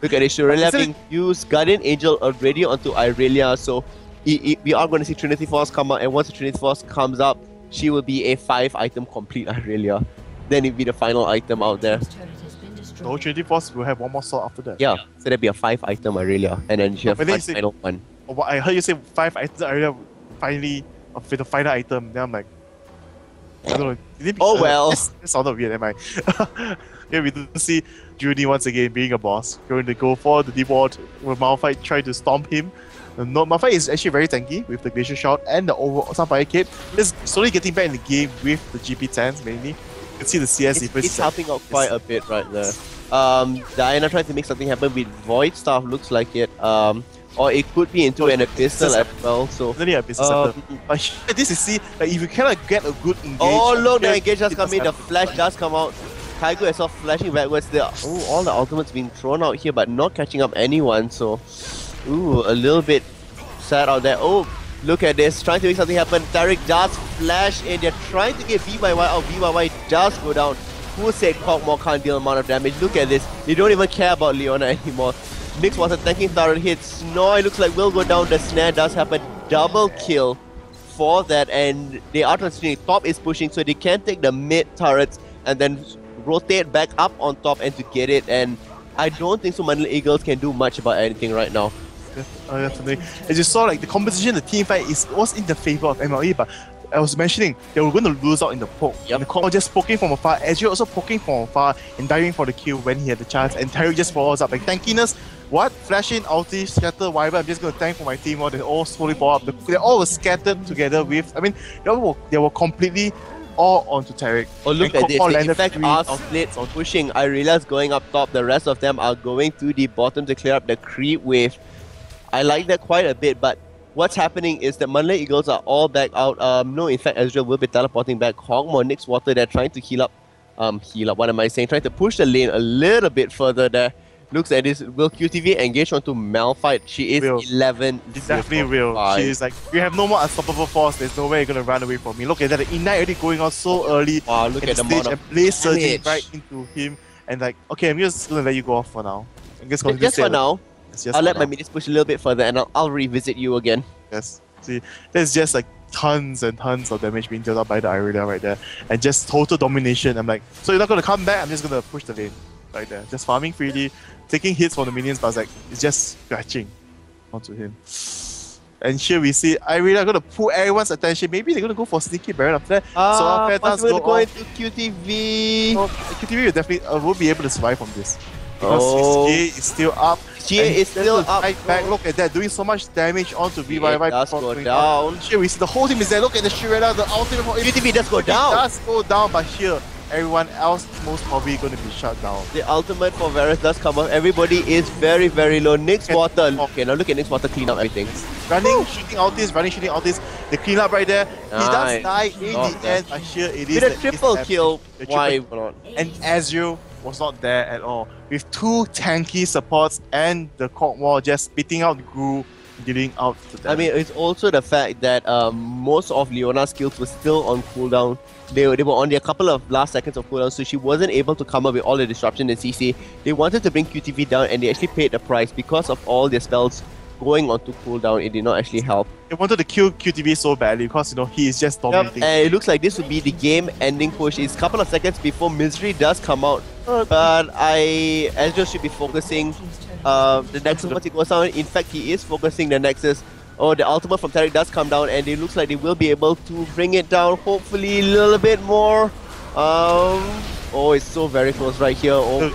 Look at this, Aurelia being used. Guardian Angel already onto Irelia, so we are going to see Trinity Force come out, and once the Trinity Force comes up, she will be a 5-item complete Irelia. Then it'll be the final item out there. The whole Trinity Force will have one more sword after that. Yeah, so there'll be a 5-item Irelia, and then she have one final one. Oh, I heard you say 5 items Irelia finally with the final item. Then I'm like, I don't know. Oh well. It sounded weird, am I? Here we do see Judy once again being a boss, going to go for the deep ward with Malphite trying to stomp him. No, Malphite is actually very tanky with the Glacier Shout and the Sunfire Cape. He's slowly getting back in the game with the GP10s mainly. You can see the CS difference. It's helping out quite a bit right there. Diana trying to make something happen with Void Staff, looks like it. Or it could be into an Abyssal as well. So really Abyssal but this is see, like if you cannot get a good engage. Oh look, the engage just come in, the flash does come out. Kaigo as well flashing backwards there. Oh, all the ultimates being thrown out here, but not catching up anyone. So, ooh, a little bit sad out there. Oh, look at this, trying to make something happen. Tariq does flash in. They're trying to get BYY out. BYY does go down. Who said Kog'Maw can't deal amount of damage? Look at this. They don't even care about Leona anymore. Nyx was attacking turret hit. Snore, it looks like will go down. The snare does happen. Double kill for that, and they are transitioning. Top is pushing, so they can take the mid turrets and then rotate back up on top and to get it. And I don't think so Manila Eagles can do much about anything right now. Definitely. As you saw, like the composition, the team fight was in the favor of MLE, but I was mentioning they were going to lose out in the poke. Yep. The Kong just poking from afar, Ezreal also poking from afar and diving for the kill when he had the chance, and Tyrick just follows up. Like tankiness, what? Flash in, ulti, scatter, whatever, I'm just going to tank for my team, or they all slowly follow up. They all were scattered together with, I mean, they were completely all onto Tyrick. Oh, look And at this. Kong In landed fact, three our of- splits are pushing. I realize going up top, the rest of them are going to the bottom to clear up the creep wave. I like that quite a bit, but what's happening is that Manila Eagles are all back out. No, in fact, Ezreal will be teleporting back. Hogmore, Nyx Water, they're trying to heal up, what am I saying? Trying to push the lane a little bit further there. Looks at this. Will QTV engage onto Malphite? She is Will. 11. She definitely will. She's like, you have no more unstoppable force, there's no way you're gonna run away from me. Look at that, the Ignite already going on so early. Wow, look at the stage amount of and Blaze surging damage. right into him. And like, okay, I'm just gonna let you go off for now. I'm just gonna Just for now, Just I'll for let my now. minis push a little bit further and I'll revisit you again. Yes. See, there's just like tons and tons of damage being dealt out by the Irelia right there. And just total domination. I'm like, so you're not gonna come back? I'm just gonna push the lane right there. Just farming freely, taking hits from the minions, but it's just scratching onto him. And here we see Irelia gonna pull everyone's attention. Maybe they're gonna go for sneaky Baron after that. So our Phantoms possibly go going off. to QTV. So QTV will definitely will be able to survive from this. Because Oh. his GA is still up. GA and is still there's a up. fight back. Look at that, doing so much damage onto VYY. does before go going down. Here we see the whole team is there. Look at the Shirella, the ultimate for QTV does go It down. does go down, but here everyone else most probably going to be shut down. The ultimate for Varus does come up. Everybody is very, very low. Nyx And- Water. Okay, now look at Nyx Water clean up everything. Running, shooting ultis. The cleanup right there. He does Nice. die in Not the bad. end, but here it is. With a that triple it's kill, happening. The why triple- not? And Ezreal was not there at all. With two tanky supports and the Cork Wall just spitting out Gru, dealing out to them. I mean, it's also the fact that most of Leona's skills were still on cooldown. They were on a couple of last seconds of cooldown, so she wasn't able to come up with all the disruption in CC. They wanted to bring QTV down, and they actually paid the price because of all their spells going onto cooldown. It did not actually help. they wanted to kill QTV so badly because he is just dominating. And it looks like this would be the game-ending push. It's a couple of seconds before Misery does come out, but Ezreal should be focusing the Nexus once it goes down. In fact, he is focusing the Nexus. Oh, the ultimate from Tariq does come down, and it looks like they will be able to bring it down. Hopefully, a little bit more. Oh, it's so very close right here. Oh,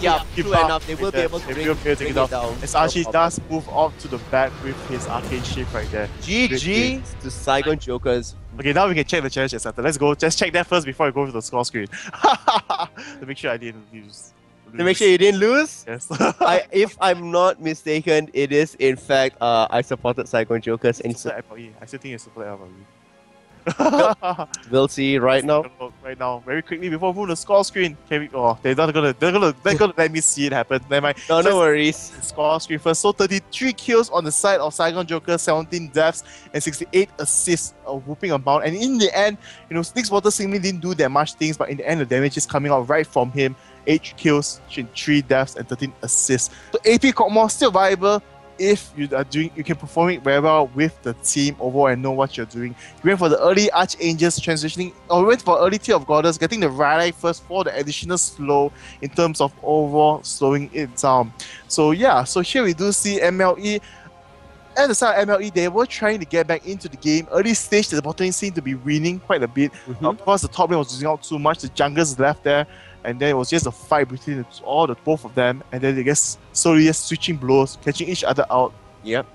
yeah, true enough. They will be able to bring it down. As Archie does move off to the back with his arcane shift right there. GG to Saigon Jokers. Okay, now we can check the challenge accepted. Let's go. Just check that first before I go to the score screen. To make sure I didn't lose. To make sure you didn't lose. Yes. If I'm not mistaken, it is in fact I supported Saigon Jokers, and Super FLE. I still think it's super FLE. we'll see right now. Right now, very quickly before we move to the score screen. Can we? Oh, they're gonna let me see it happen. Never mind. No, Just no worries. score screen first. So 33 kills on the side of Saigon Joker, 17 deaths and 68 assists, a whooping amount. And in the end, Nyx Water seemingly didn't do that much things, but in the end, the damage is coming out right from him. 8 kills, 3 deaths, and 13 assists. So AP Cockmore still viable if you can perform it very well with the team overall and know what you're doing. You went for the early Archangels transitioning, or you went for early Tier of Goddess, getting the Rally first for the additional slow in terms of overall slowing it down. So yeah, so here we do see MLE. At the start of MLE, they were trying to get back into the game. Early stage, the bottom lane seemed to be winning quite a bit. Of course, the top lane was losing out too much. The junglers left there. And then it was just a fight between both of them. And then they just slowly just switching blows, catching each other out. Yep.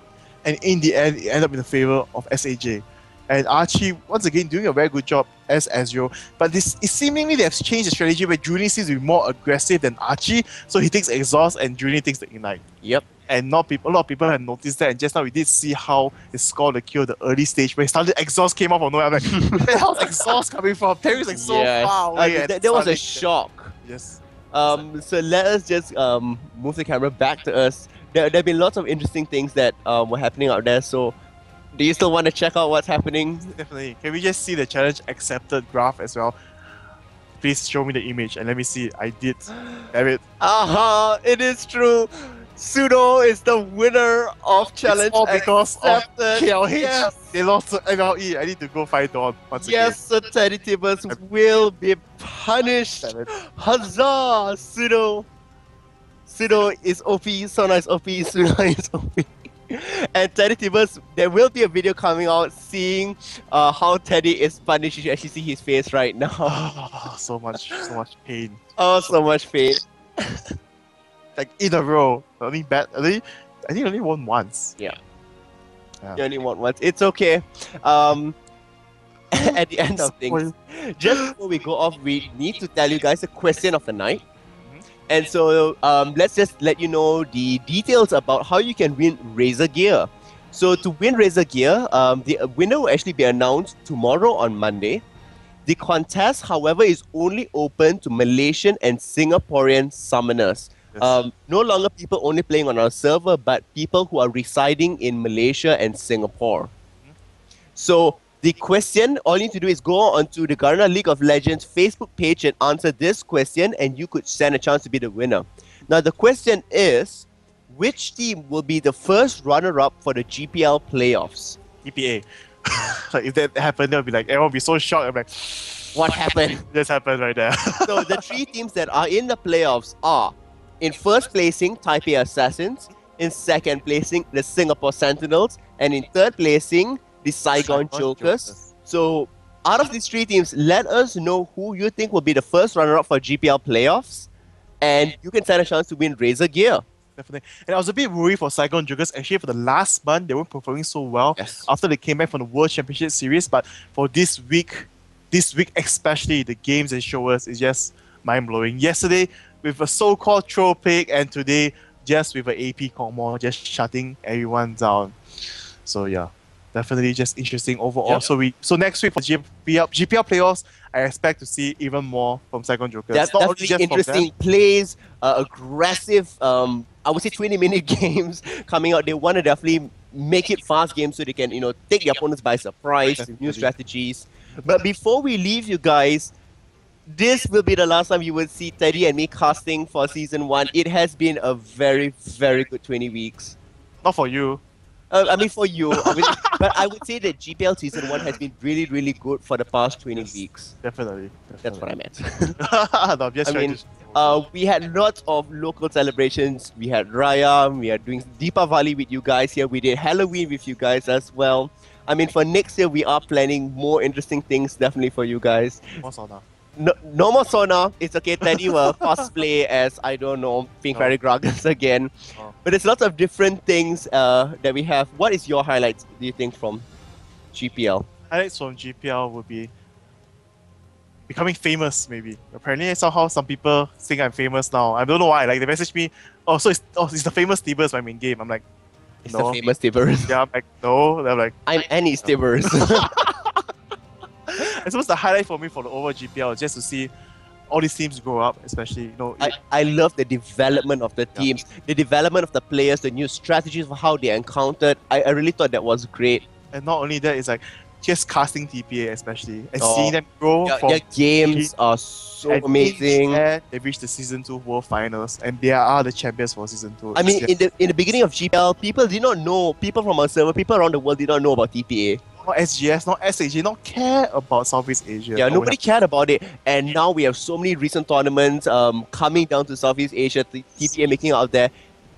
And in the end, it ended up in the favor of SAJ. And Archie, once again, doing a very good job as Ezreal. But seemingly they have changed the strategy where Junie seems to be more aggressive than Archie. So he takes Exhaust and Junie takes the Ignite. Yep. And a lot of people have noticed that. And just now we did see how he scored the kill the early stage where he started Exhaust came out from nowhere. I'm like, where the hell's Exhaust coming from? Terry's like so far away. and That was a suddenly- shock. Yes. So let us just move the camera back to us. There have been lots of interesting things that were happening out there. So do you still want to check out what's happening? Definitely. Can we just see the challenge accepted graph as well? Please show me the image and let me see. I did. Damn it. It is true. Pseudo is the winner of challenge It's all because accepted. of KLH. Yes. They lost to MLE. I need to go fight Dawn once Yes, the Teddy Tibbers will be punished. again. Damn it. Huzzah, Pseudo. Sudo is OP, Sona is OP, Suna is OP. And Teddy Tibbers, there will be a video coming out seeing how Teddy is punished. You should actually see his face right now. Oh, so much pain. Oh, so much pain. Like in a row. I think only won once. Yeah. Yeah. You only want once. It's okay. At the end of things, just before we go off, we need to tell you guys the question of the night. And so let's just let you know the details about how you can win Razer gear. So to win Razer gear, the winner will actually be announced tomorrow on Monday. The contest, however, is only open to Malaysian and Singaporean summoners. Yes. No longer people only playing on our server, but people who are residing in Malaysia and Singapore. So the question, all you need to do is go onto the Garena League of Legends Facebook page and answer this question, and you could stand a chance to be the winner. Now the question is, which team will be the first runner-up for the GPL playoffs? EPA. Like if that happened, they'll be like everyone will be so shocked. I'm like, What happened? this happened right there. So the three teams that are in the playoffs are, in first placing, Taipei Assassins, in second placing, the Singapore Sentinels, and in third placing, the Saigon Jokers. So out of these three teams, let us know who you think will be the first runner-up for GPL playoffs, and you can stand a chance to win Razer gear. Definitely. And I was a bit worried for Saigon Jokers. Actually, for the last month, they weren't performing so well after they came back from the World Championship Series. But for this week especially, the games they show us is just mind-blowing. Yesterday, with a so-called troll pick, and today, just with an AP Kongmo, just shutting everyone down. So yeah, definitely just interesting overall. Yep. So next week for GPL playoffs, I expect to see even more from Saigon Jokers. That's Not only definitely just from interesting them. plays, aggressive, I would say 20-minute games coming out. They want to definitely make it fast games so they can, take the opponents by surprise with new Definitely. strategies. But before we leave you guys, this will be the last time you will see Teddy and me casting for Season 1. It has been a very, very good 20 weeks. Not for you. I mean, for you. But I would say that GPL Season 1 has been really, really good for the past 20 weeks. Definitely. That's what I meant. No, I'm just I trying mean, to... we had lots of local celebrations. We had Raya. We are doing Deepavali with you guys here. We did Halloween with you guys as well. I mean, for next year, we are planning more interesting things definitely for you guys. More sauna. No more sauna. It's okay. Teddy will cosplay as, I don't know, Pink Fairy Gragas again. Oh. But there's lots of different things that we have. What is your highlights, do you think, from GPL? Highlights from GPL would be becoming famous, maybe. Apparently, somehow some people think I'm famous now. I don't know why. Like, they message me, it's the famous Tibbers my main game. I'm like, It's no. the famous Tibbers. Yeah, I'm like, no. They're like, I'm Annie Tibbers. I suppose the highlight for me for the overall GPL is just to see all these teams grow up, especially, I love the development of the teams, the development of the players, the new strategies for how they encountered. I really thought that was great. and not only that, it's like just casting TPA especially and seeing them grow from Their games are so and amazing. they've reached the Season 2 World Finals and they are the champions for Season 2. I mean, in the beginning of GPL, people did not know, people from our server, people around the world did not know about TPA. not SGS, not SAJ, not care about Southeast Asia. Yeah, nobody cared about it. And now we have so many recent tournaments coming down to Southeast Asia, TPA making it out there.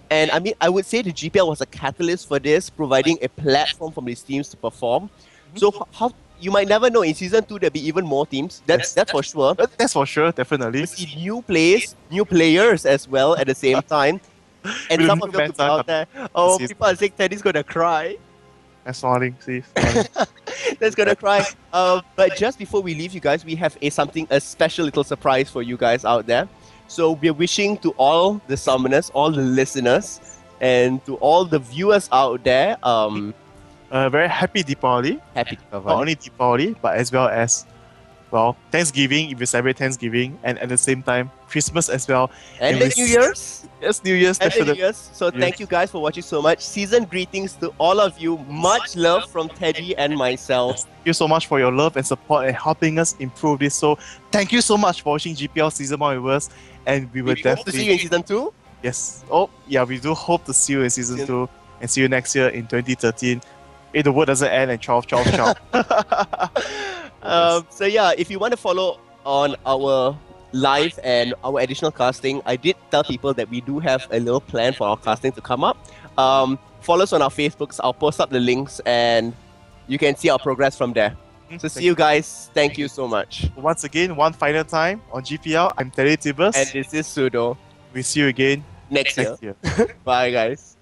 And I mean, I would say the GPL was a catalyst for this, providing a platform for these teams to perform. So how you might never know, in Season 2 there'll be even more teams. That's for sure. That's for sure, definitely. We see new players as well at the same time. And With some the of new them meta out there, oh, season. people are saying Teddy's gonna cry. That's smiling, see. That's gonna cry. But just before we leave you guys, we have a special little surprise for you guys out there. So we're wishing to all the summoners, all the listeners, and to all the viewers out there, Very happy Deepavali. happy Not Deepavali. only Deepavali, but as well as, well, Thanksgiving, if you celebrate Thanksgiving, and at the same time, Christmas as well. And we the New Year's. Yes, New Year's, And the New definitely. Year's. So thank you guys for watching so much. Season greetings to all of you. Much love from Teddy and myself. Thank you so much for your love and support and helping us improve this. So thank you so much for watching GPL Season 1 with us. And we will We hope to see you in Season 2. Yes. Oh, yeah, we do hope to see you in Season 2 and see you next year in 2013. If the world doesn't end and 12. So yeah, if you want to follow on our live and our additional casting, I did tell people that we do have a little plan for our casting to come up. Follow us on our Facebooks. I'll post up the links and you can see our progress from there. So see you guys. Thank you so much. Once again, one final time on GPL. I'm Terry Tibus. And this is Sudo. We see you again Next year. year. Bye guys.